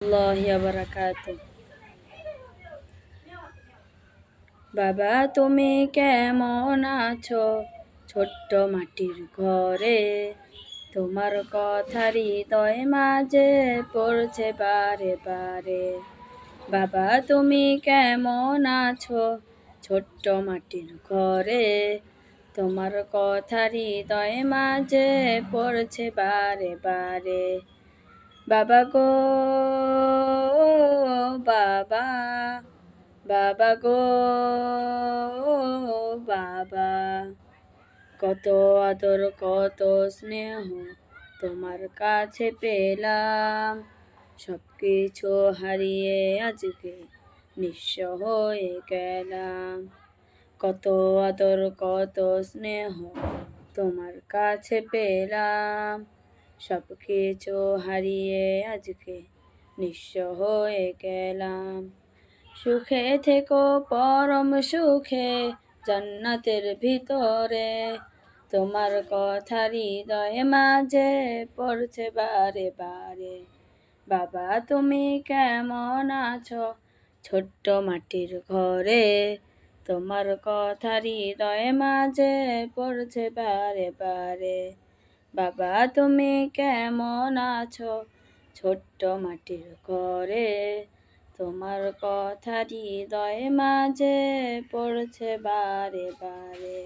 আল্লাহি ওয়া বারাকাতুহু। বাবা তুমি কেমন আছো ছোট্ট মাটির ঘরে, তোমার কথা হৃদয় মাঝে পড়ছে বারে বারে। বাবা তুমি কেমন আছো ছোট্ট মাটির ঘরে, তোমার কথা হৃদয় মাঝে পড়ছে বারে বারে। বাবা গো বাবা, বাবা গো বাবা, কত আদর কত স্নেহ তোমার কাছে পেলাম, সব কিছু হারিয়ে আজকে নিঃস্ব হয়ে গেলাম। কত আদর কত স্নেহ তোমার কাছে পেলাম, সব কিছু হারিয়ে আজকে নিঃস্ব হয়ে গেলাম। সুখে থেকো পরম সুখে জান্নাতের ভিতরে, তোমার কথা হৃদয় মাঝে পড়ছে বারে বারে। বাবা তুমি কেমন আছো ছোট্ট মাটির ঘরে, তোমার কথা হৃদয় মাঝে পড়ছে বারে বারে। বাবা তুমি কেমন আছো ছোট্ট মাটির ঘরে, তোমার কথা হৃদয় মাঝে পড়ছে বারে বারে।